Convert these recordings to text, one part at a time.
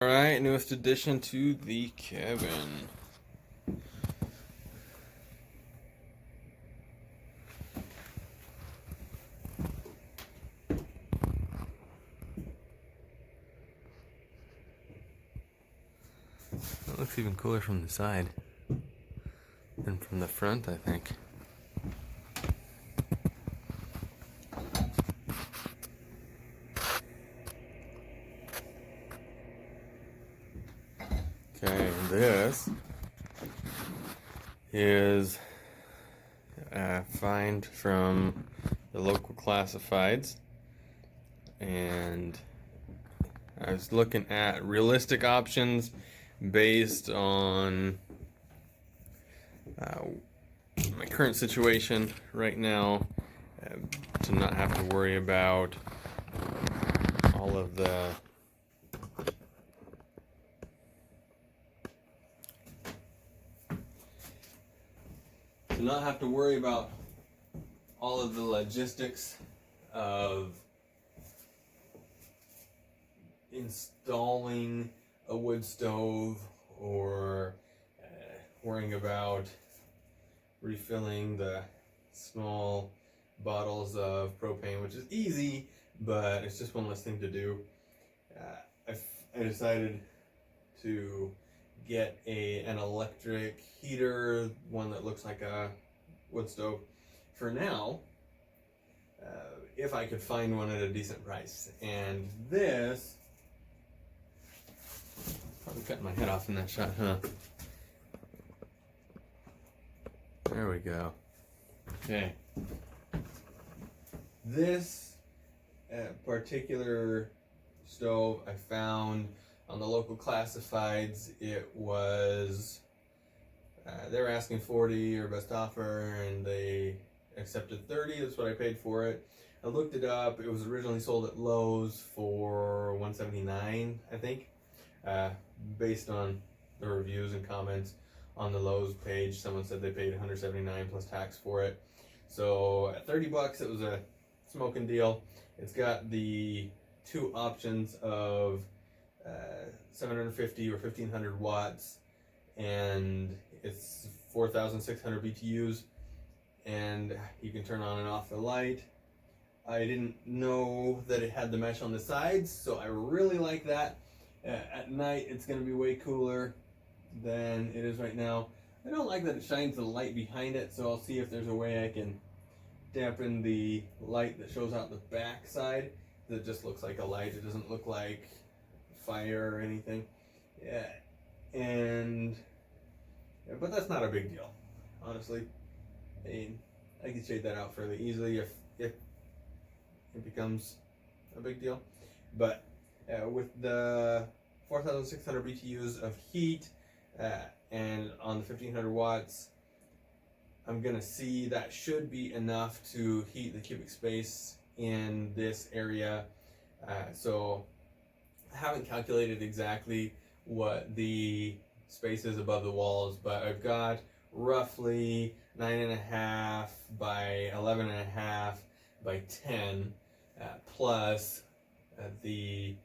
Alright, newest addition to the cabin. That looks even cooler from the side than from the front, I think. Okay, this is a find from the local classifieds, and I was looking at realistic options based on my current situation right now, to not have to worry about all of the logistics of installing a wood stove, or worrying about refilling the small bottles of propane, which is easy, but it's just one less thing to do. I decided to get an electric heater, one that looks like a wood stove for now, if I could find one at a decent price. And this, probably cutting my head off in that shot, huh? There we go. Okay. This particular stove I found on the local classifieds. It was, they were asking 40 or best offer, and they accepted 30. That's what I paid for it. I looked it up. It was originally sold at Lowe's for $179, I think. Based on the reviews and comments on the Lowe's page, someone said they paid $179 plus tax for it. So at $30, it was a smoking deal. It's got the two options of 750 or 1500 watts, and it's 4,600 BTUs, and you can turn on and off the light. I didn't know that it had the mesh on the sides, so I really like that. At night, it's going to be way cooler than it is right now. I don't like that it shines the light behind it, so I'll see if there's a way I can dampen the light that shows out the back side. It just looks like a light. It doesn't look like fire or anything. Yeah, but that's not a big deal, honestly. I mean, I can shade that out fairly easily if it becomes a big deal. But with the 4,600 BTUs of heat, and on the 1,500 watts, I'm gonna see that should be enough to heat the cubic space in this area. So I haven't calculated exactly what the space is above the walls, but I've got roughly 9.5 by 11.5 by 10, plus the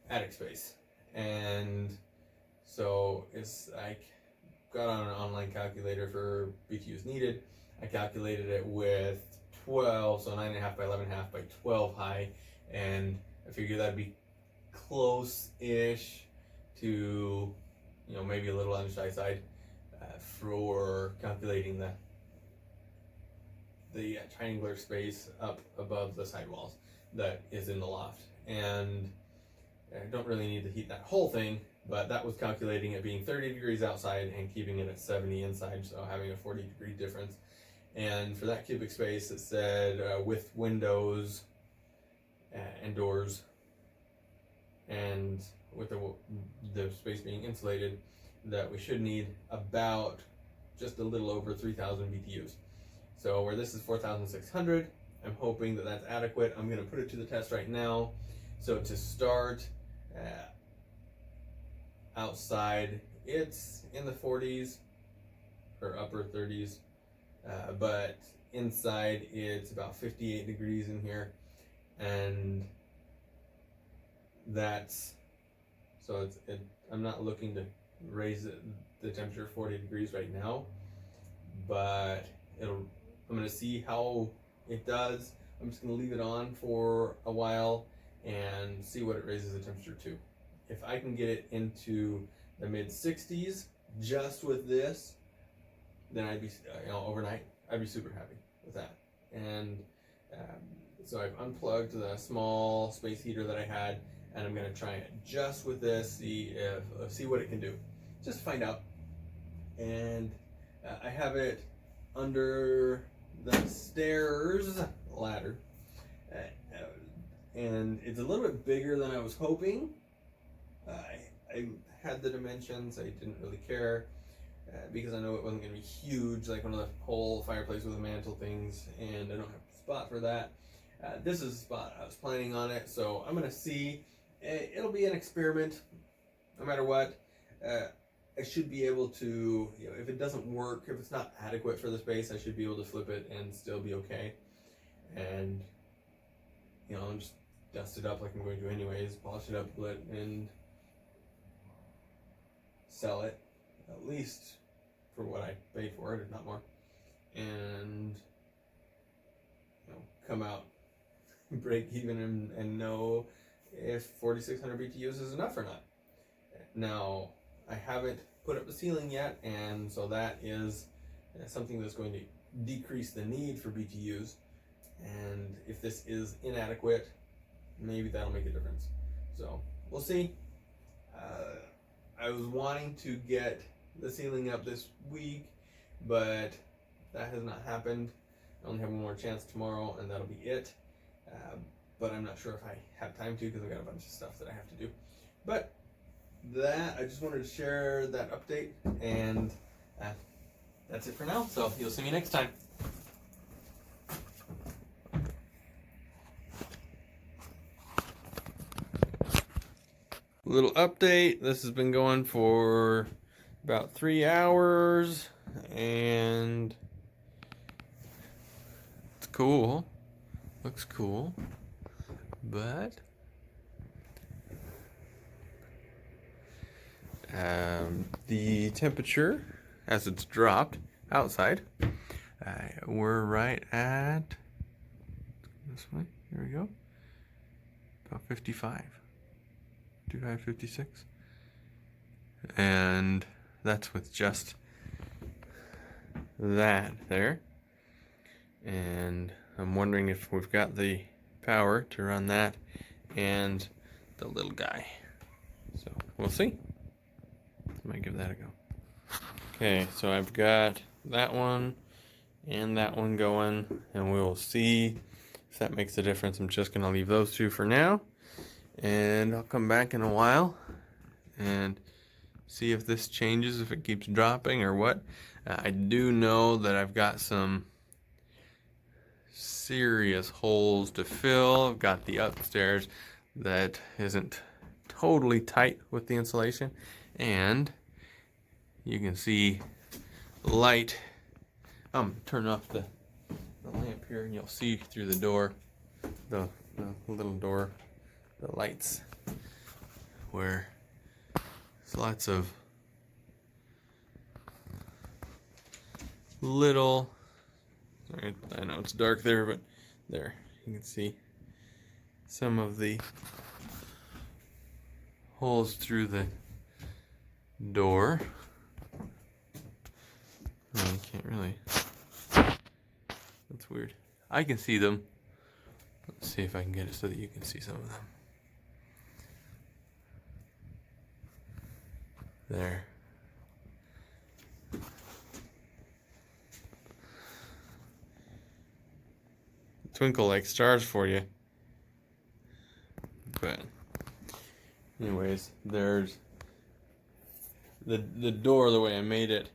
attic space. And so it's like, got on an online calculator for BTUs needed. I calculated it with 12, so 9.5 by 11.5 by 12 high, and I figured that'd be close-ish to, maybe a little on the shy side, for calculating the triangular space up above the sidewalls that is in the loft. And I don't really need to heat that whole thing, but that was calculating it being 30 degrees outside and keeping it at 70 inside, so having a 40-degree difference. And for that cubic space, it said with windows and doors, and with the space being insulated, that we should need about just a little over 3,000 BTUs. So where this is 4,600, I'm hoping that that's adequate. I'm going to put it to the test right now. So to start, outside, it's in the 40s or upper 30s, but inside it's about 58 degrees in here, and that's So I'm not looking to raise the temperature 40 degrees right now, but I'm gonna see how it does. I'm just gonna leave it on for a while and see what it raises the temperature to. If I can get it into the mid 60s just with this, then I'd be, overnight, I'd be super happy with that. And so I've unplugged the small space heater that I had, and I'm gonna try it just with this, see what it can do, just to find out. And I have it under the stairs ladder, and it's a little bit bigger than I was hoping. I had the dimensions. I didn't really care because I know it wasn't going to be huge, like one of the whole fireplace with a mantle things, and I don't have a spot for that. This is a spot I was planning on it, so I'm going to see. It'll be an experiment, no matter what. I should be able to, if it doesn't work, if it's not adequate for the space, I should be able to flip it and still be okay. And, just dust it up like I'm going to anyways, polish it up a bit, and sell it, at least for what I paid for it, if not more. And, come out, break even, and know if 4,600 BTUs is enough or not. Now, I haven't put up the ceiling yet, and so that is something that's going to decrease the need for BTUs. And if this is inadequate, maybe that'll make a difference. So we'll see. I was wanting to get the ceiling up this week, but that has not happened. I only have one more chance tomorrow, and that'll be it. But I'm not sure if I have time to, because I've got a bunch of stuff that I have to do. But I just wanted to share that update, and that's it for now. So you'll see me next time. Little update. This has been going for about 3 hours, and it's cool. Looks cool, but the temperature, as it's dropped outside, we're right at, this way, here we go, about 55, 56, and that's with just that there. And I'm wondering if we've got the power to run that and the little guy, so we'll see. Might give that a go. Okay, so I've got that one and that one going, and we will see if that makes a difference. I'm just gonna leave those two for now, and I'll come back in a while and see if this changes, if it keeps dropping or what. I do know that I've got some serious holes to fill. I've got the upstairs that isn't totally tight with the insulation, and you can see light. Turn off the lamp here, and you'll see through the door, the little door, the lights, where there's lots of little, I know it's dark there, but there you can see some of the holes through the door. Oh, you can't really. That's weird. I can see them. Let's see if I can get it so that you can see some of them. There. Twinkle like stars for you. But anyways, there's the door, the way I made it.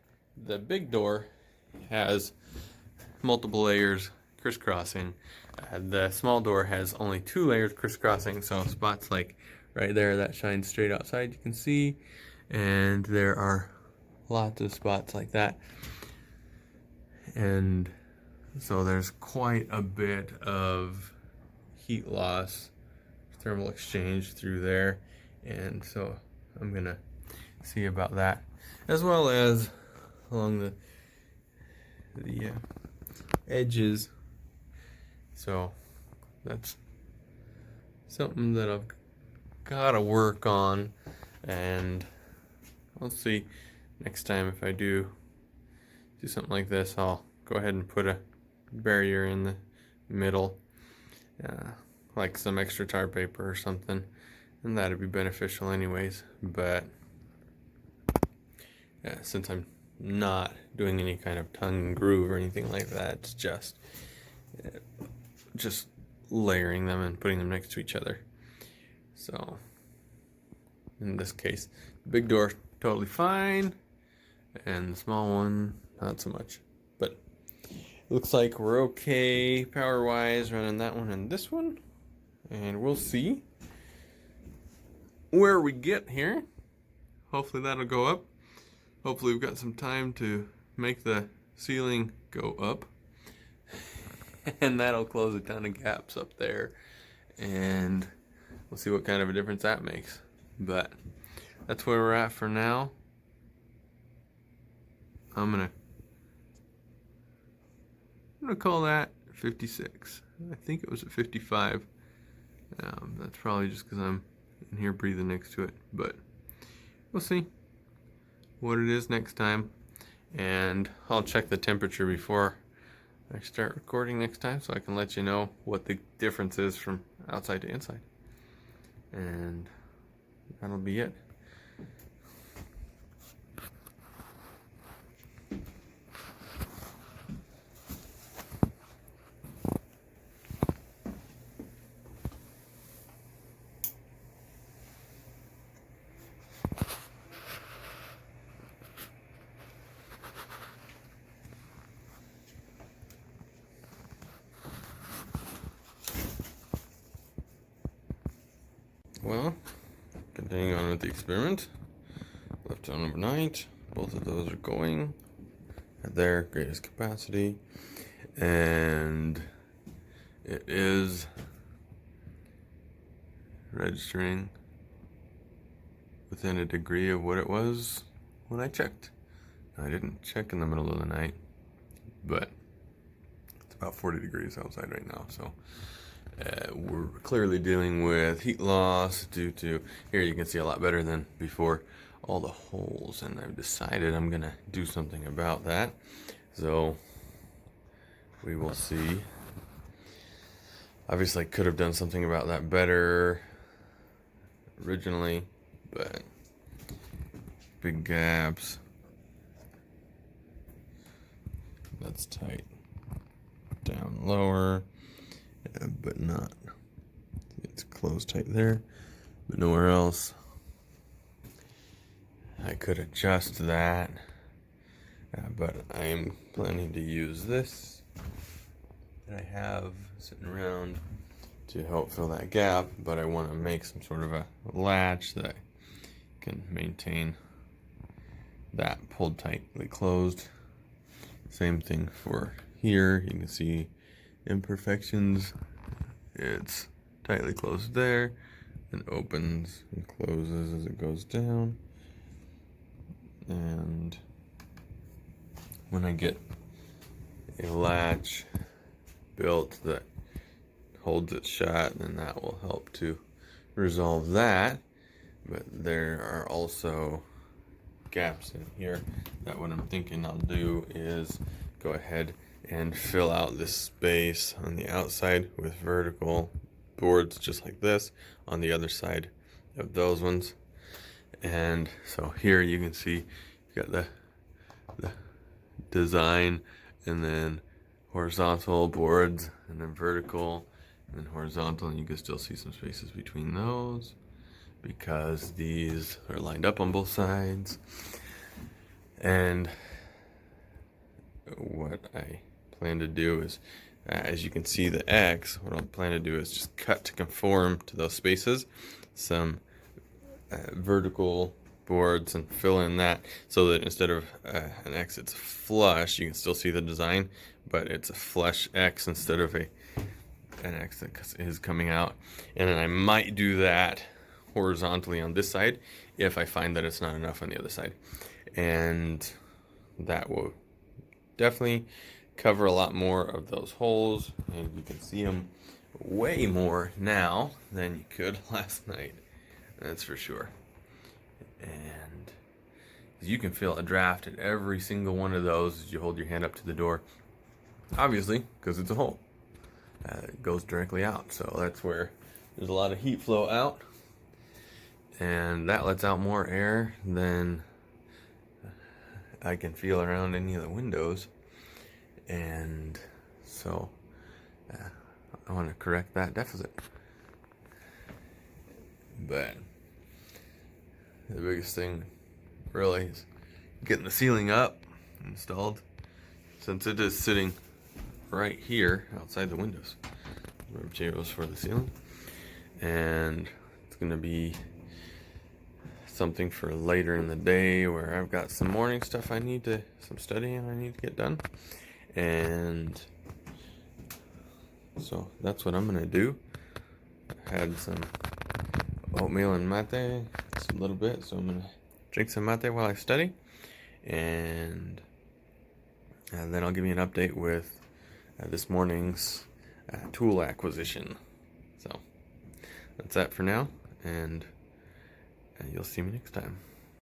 The big door has multiple layers crisscrossing. The small door has only 2 layers crisscrossing, so spots like right there that shines straight outside you can see, and there are lots of spots like that. And so there's quite a bit of heat loss, thermal exchange through there, and so I'm gonna see about that, as well as along the edges. So that's something that I've gotta work on, and I'll see next time if I do something like this. I'll go ahead and put a barrier in the middle, like some extra tar paper or something, and that'd be beneficial anyways. But since I'm not doing any kind of tongue and groove or anything like that, it's just layering them and putting them next to each other. So in this case, the big door totally fine, and the small one not so much. But looks like we're okay power wise running that one and this one, and we'll see where we get here. Hopefully that'll go up. Hopefully we've got some time to make the ceiling go up and that'll close a ton of gaps up there, and we'll see what kind of a difference that makes. But that's where we're at for now. I'm gonna call that 56. I think it was at 55. That's probably just because I'm in here breathing next to it, but we'll see what it is next time, and I'll check the temperature before I start recording next time, so I can let you know what the difference is from outside to inside, and that'll be it. Well, continuing on with the experiment, left on overnight, both of those are going at their greatest capacity, and it is registering within a degree of what it was when I checked. I didn't check in the middle of the night, but it's about 40 degrees outside right now, so we're clearly dealing with heat loss due to, here you can see a lot better than before, all the holes, and I've decided I'm gonna do something about that, so we will see. Obviously I could have done something about that better originally, but big gaps, that's tight, down lower, but not, it's closed tight there, but nowhere else. I could adjust that, but I am planning to use this that I have sitting around to help fill that gap, but I want to make some sort of a latch that can maintain that pulled tightly closed. Same thing for here, you can see imperfections. It's tightly closed there and opens and closes as it goes down, and when I get a latch built that holds it shut, then that will help to resolve that. But there are also gaps in here that what I'm thinking I'll do is go ahead and fill out this space on the outside with vertical boards just like this on the other side of those ones. And so here you can see you got the design, and then horizontal boards, and then vertical, and then horizontal, and you can still see some spaces between those because these are lined up on both sides. And what I plan to do is, as you can see the X, what I plan to do is just cut to conform to those spaces, some vertical boards, and fill in that so that instead of an X it's flush. You can still see the design, but it's a flush X instead of an X that is coming out. And then I might do that horizontally on this side if I find that it's not enough on the other side. And that will definitely cover a lot more of those holes, and you can see them way more now than you could last night. That's for sure. And you can feel a draft at every single one of those as you hold your hand up to the door. Obviously, because it's a hole. It goes directly out, so that's where there's a lot of heat flow out, and that lets out more air than I can feel around any of the windows. And so I want to correct that deficit. But the biggest thing really is getting the ceiling up installed, since it is sitting right here outside the windows. Materials for the ceiling, and it's going to be something for later in the day where I've got some morning stuff some studying I need to get done. And so that's what I'm going to do. I had some oatmeal and mate, just a little bit, so I'm going to drink some mate while I study, and then I'll give you an update with this morning's tool acquisition. So that's that for now, and you'll see me next time.